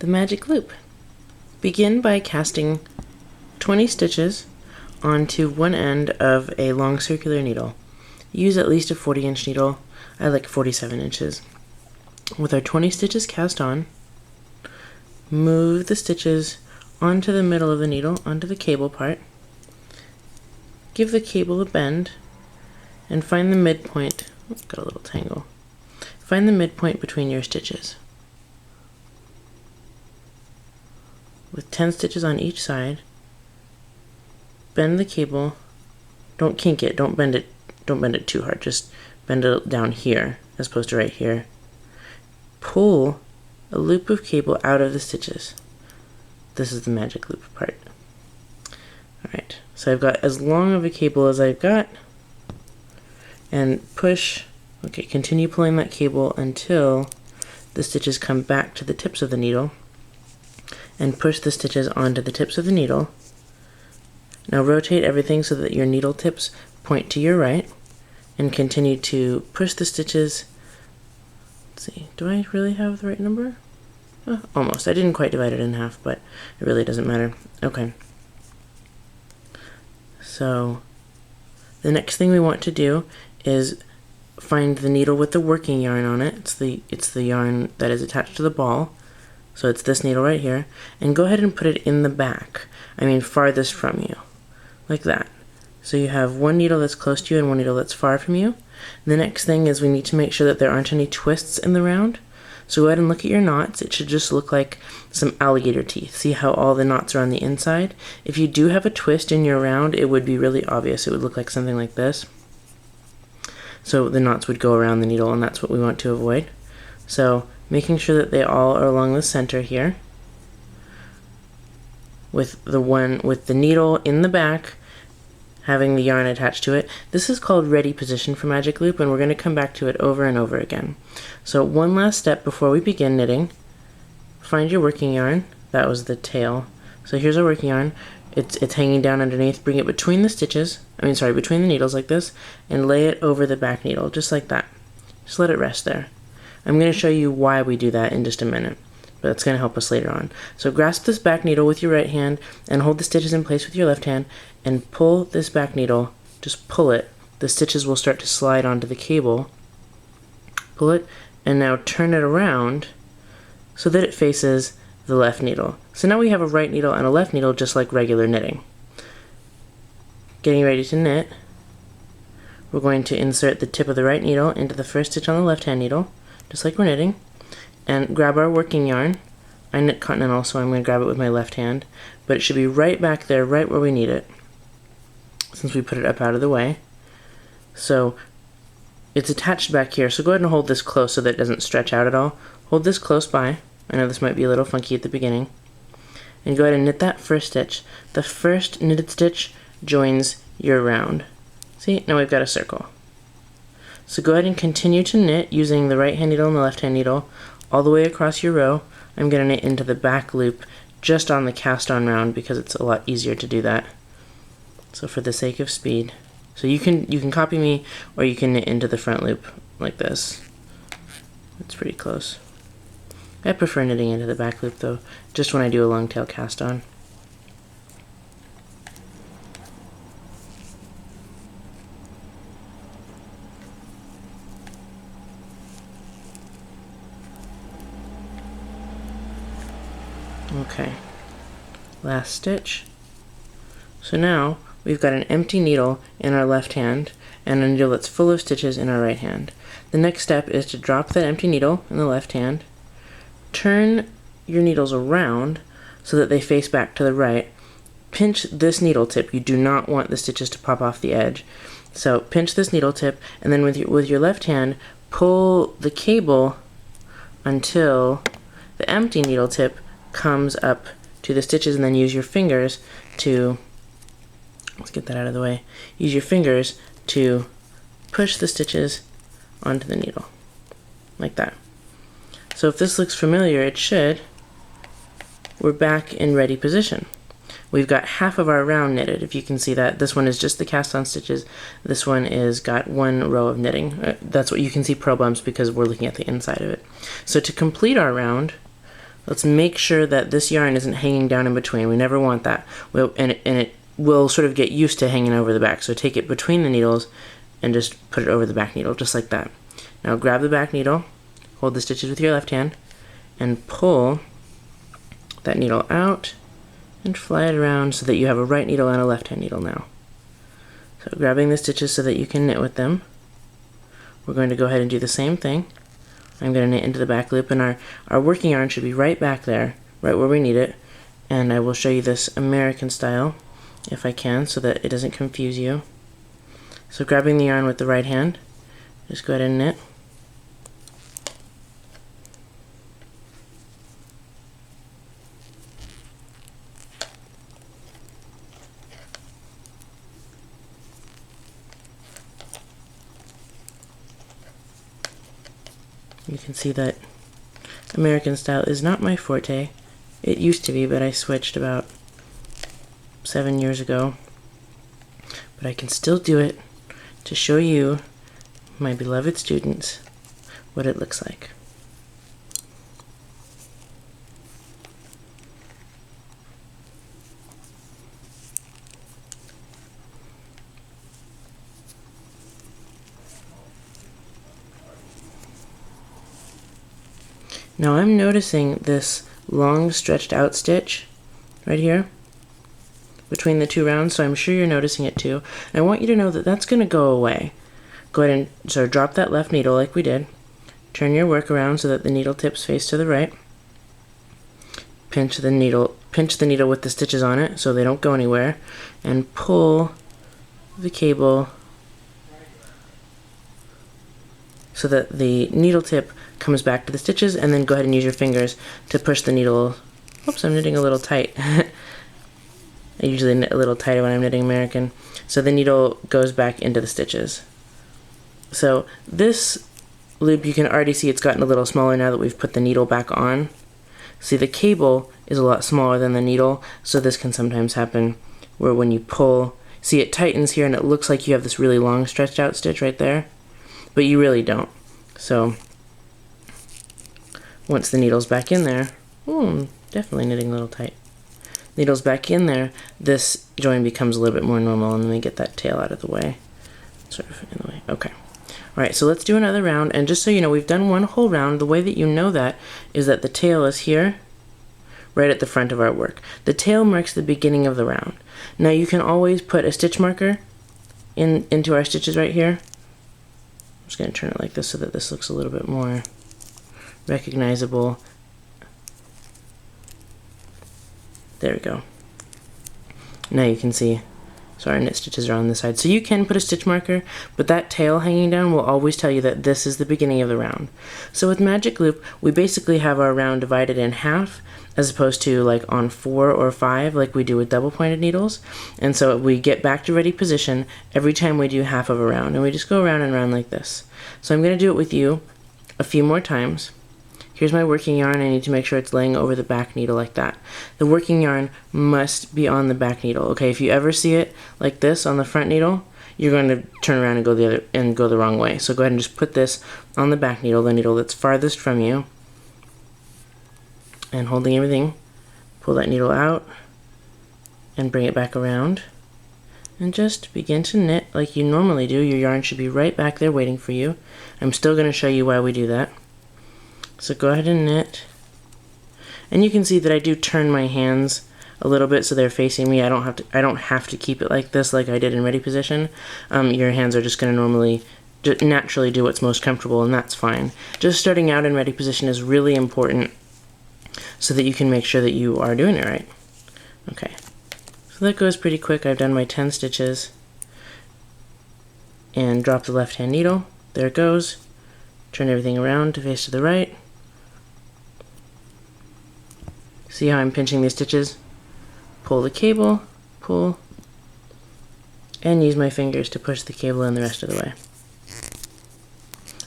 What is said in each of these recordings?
the magic loop. Begin by casting 20 stitches onto one end of a long circular needle. Use at least a 40-inch needle. I like 47 inches. With our 20 stitches cast on, move the stitches onto the middle of the needle, onto the cable part. Give the cable a bend and find the midpoint. Oops, got a little tangle. Find the midpoint between your stitches. With 10 stitches on each side, bend the cable. Don't kink it, don't bend it too hard, just bend it down here as opposed to right here. Pull a loop of cable out of the stitches. This is the magic loop part. Alright, so I've got as long of a cable as I've got, and push, okay, continue pulling that cable until the stitches come back to the tips of the needle, and push the stitches onto the tips of the needle. Now rotate everything so that your needle tips point to your right, and continue to push the stitches. Let's see, do I really have the right number? Almost. I didn't quite divide it in half, but it really doesn't matter. Okay. So the next thing we want to do is find the needle with the working yarn on it. It's the yarn that is attached to the ball. So it's this needle right here. And go ahead and put it in the back. I mean farthest from you. Like that. So you have one needle that's close to you and one needle that's far from you. The next thing is we need to make sure that there aren't any twists in the round. So go ahead and look at your knots. It should just look like some alligator teeth. See how all the knots are on the inside? If you do have a twist in your round, it would be really obvious. It would look like something like this. So the knots would go around the needle, and that's what we want to avoid. So making sure that they all are along the center here, with the needle in the back, having the yarn attached to it. This is called ready position for magic loop, and we're going to come back to it over and over again. So one last step before we begin knitting. Find your working yarn. That was the tail. So here's our working yarn. It's hanging down underneath. Bring it between the stitches, between the needles like this, and lay it over the back needle, just like that. Just let it rest there. I'm going to show you why we do that in just a minute, but that's going to help us later on. So grasp this back needle with your right hand and hold the stitches in place with your left hand and pull this back needle. Just pull it. The stitches will start to slide onto the cable. Pull it and now turn it around so that it faces the left needle. So now we have a right needle and a left needle just like regular knitting. Getting ready to knit, we're going to insert the tip of the right needle into the first stitch on the left hand needle, just like we're knitting, and grab our working yarn. I knit continental, so I'm going to grab it with my left hand, but it should be right back there, right where we need it, since we put it up out of the way. So it's attached back here, so go ahead and hold this close so that it doesn't stretch out at all. Hold this close by. I know this might be a little funky at the beginning. And go ahead and knit that first stitch. The first knitted stitch joins your round. See, now we've got a circle. So go ahead and continue to knit using the right hand needle and the left hand needle all the way across your row. I'm going to knit into the back loop just on the cast on round because it's a lot easier to do that. So for the sake of speed. So you can copy me, or you can knit into the front loop like this. It's pretty close. I prefer knitting into the back loop though, just when I do a long tail cast on. Okay, last stitch. So now we've got an empty needle in our left hand and a needle that's full of stitches in our right hand. The next step is to drop that empty needle in the left hand, turn your needles around so that they face back to the right. Pinch this needle tip. You do not want the stitches to pop off the edge. So pinch this needle tip, and then with your left hand, pull the cable until the empty needle tip comes up to the stitches, and then use your fingers to, let's get that out of the way, use your fingers to push the stitches onto the needle, like that. So if this looks familiar, it should. We're back in ready position. We've got half of our round knitted, if you can see that. This one is just the cast on stitches. This one is got one row of knitting. That's what you can see purl bumps because we're looking at the inside of it. So to complete our round, let's make sure that this yarn isn't hanging down in between. We never want that. And it will sort of get used to hanging over the back. So take it between the needles and just put it over the back needle, just like that. Now grab the back needle, hold the stitches with your left hand, and pull that needle out and fly it around so that you have a right needle and a left hand needle now. So grabbing the stitches so that you can knit with them. We're going to go ahead and do the same thing. I'm going to knit into the back loop, and our working yarn should be right back there, right where we need it. And I will show you this American style, if I can, so that it doesn't confuse you. So grabbing the yarn with the right hand, just go ahead and knit. You can see that American style is not my forte. It used to be, but I switched about 7 years ago. But I can still do it to show you, my beloved students, what it looks like. Now I'm noticing this long stretched out stitch right here between the two rounds, so I'm sure you're noticing it too. And I want you to know that that's going to go away. Go ahead and sort of drop that left needle like we did. Turn your work around so that the needle tips face to the right. Pinch the needle with the stitches on it so they don't go anywhere, and pull the cable so that the needle tip comes back to the stitches, and then go ahead and use your fingers to push the needle. Oops, I'm knitting a little tight. I usually knit a little tighter when I'm knitting American. So the needle goes back into the stitches. So this loop, you can already see it's gotten a little smaller now that we've put the needle back on. See, the cable is a lot smaller than the needle, so this can sometimes happen where when you pull, see, it tightens here and it looks like you have this really long stretched out stitch right there, but you really don't. So once the needle's back in there, definitely knitting a little tight. Needle's back in there, this join becomes a little bit more normal, and then we get that tail out of the way. Sort of in the way. Okay. Alright, so let's do another round, and just so you know, we've done one whole round. The way that you know that is that the tail is here, right at the front of our work. The tail marks the beginning of the round. Now you can always put a stitch marker into our stitches right here. I'm just going to turn it like this so that this looks a little bit more recognizable. There we go. Now you can see, so our knit stitches are on this side. So you can put a stitch marker, but that tail hanging down will always tell you that this is the beginning of the round. So with Magic Loop, we basically have our round divided in half, as opposed to like on 4 or 5 like we do with double pointed needles. And so we get back to ready position every time we do half of a round, and we just go around and around like this. So I'm going to do it with you a few more times. Here's my working yarn. I need to make sure it's laying over the back needle like that. The working yarn must be on the back needle. Okay, if you ever see it like this on the front needle, you're going to turn around and go the wrong way. So go ahead and just put this on the back needle, the needle that's farthest from you. And holding everything, pull that needle out and bring it back around. And just begin to knit like you normally do. Your yarn should be right back there waiting for you. I'm still going to show you why we do that. So go ahead and knit. And you can see that I do turn my hands a little bit so they're facing me. I don't have to keep it like this like I did in ready position. Your hands are just going to naturally do what's most comfortable, and that's fine. Just starting out in ready position is really important so that you can make sure that you are doing it right. Okay. So that goes pretty quick. I've done my 10 stitches. And drop the left hand needle. There it goes. Turn everything around to face to the right. See how I'm pinching these stitches? Pull the cable, pull, and use my fingers to push the cable in the rest of the way.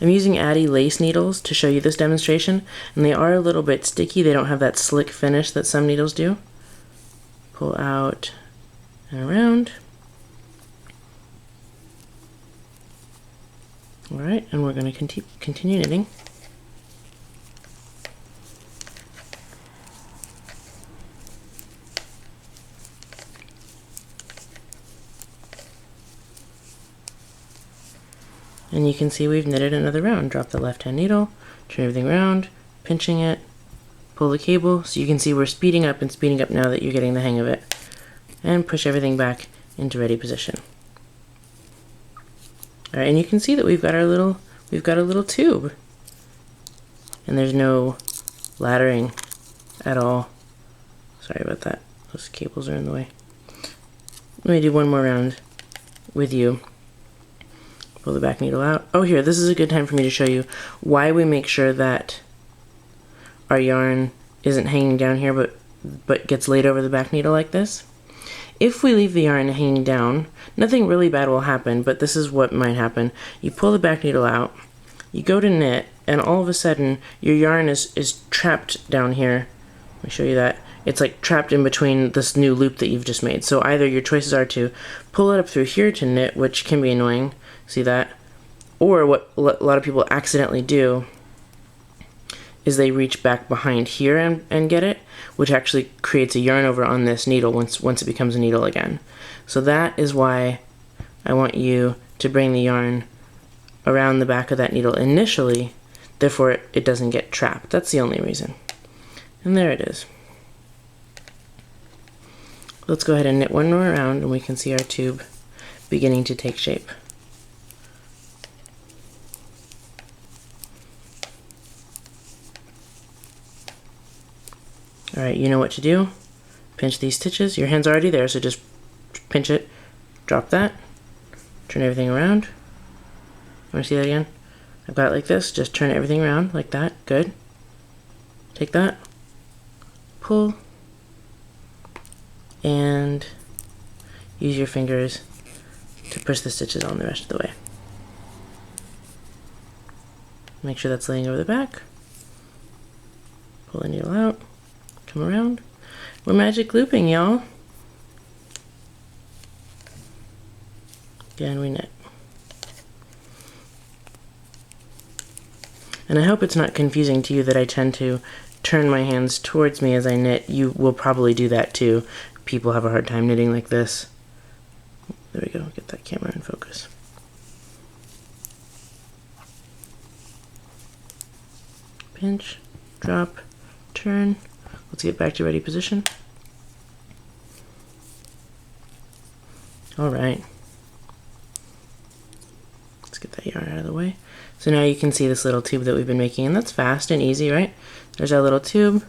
I'm using Addi lace needles to show you this demonstration, and they are a little bit sticky. They don't have that slick finish that some needles do. Pull out and around. Alright, and we're going to continue knitting. And you can see we've knitted another round. Drop the left hand needle, turn everything around, pinching it, pull the cable, so you can see we're speeding up and speeding up now that you're getting the hang of it. And push everything back into ready position. Alright, and you can see that we've got a little tube. And there's no laddering at all. Sorry about that. Those cables are in the way. Let me do one more round with you. Pull the back needle out. Oh, here, this is a good time for me to show you why we make sure that our yarn isn't hanging down here but gets laid over the back needle like this. If we leave the yarn hanging down, nothing really bad will happen, but this is what might happen. You pull the back needle out, you go to knit, and all of a sudden your yarn is trapped down here. Let me show you that. It's like trapped in between this new loop that you've just made. So either your choices are to pull it up through here to knit, which can be annoying, see that? Or what a lot of people accidentally do is they reach back behind here and get it, which actually creates a yarn over on this needle once it becomes a needle again. So that is why I want you to bring the yarn around the back of that needle initially, therefore it doesn't get trapped. That's the only reason. And there it is. Let's go ahead and knit one more round and we can see our tube beginning to take shape. Alright, you know what to do. Pinch these stitches. Your hand's already there, so just pinch it, drop that, turn everything around. Want to see that again? I've got it like this, just turn everything around like that. Good. Take that, pull, and use your fingers to push the stitches on the rest of the way. Make sure that's laying over the back. Pull the needle out. Come around. We're magic looping, y'all. Again, we knit. And I hope it's not confusing to you that I tend to turn my hands towards me as I knit. You will probably do that too. People have a hard time knitting like this. There we go. Get that camera in focus. Pinch, drop, turn. Let's get back to ready position. All right. Let's get that yarn out of the way. So now you can see this little tube that we've been making, and that's fast and easy, right? There's our little tube.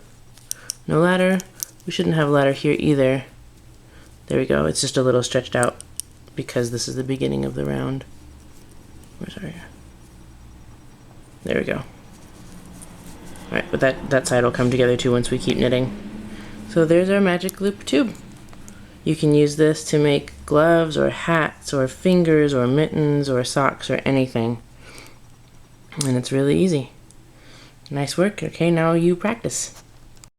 No ladder. We shouldn't have a ladder here either. There we go. It's just a little stretched out because this is the beginning of the round. Where's our... There we go. Alright, but that side will come together too once we keep knitting. So there's our magic loop tube. You can use this to make gloves or hats or fingers or mittens or socks or anything. And it's really easy. Nice work. Okay, now you practice.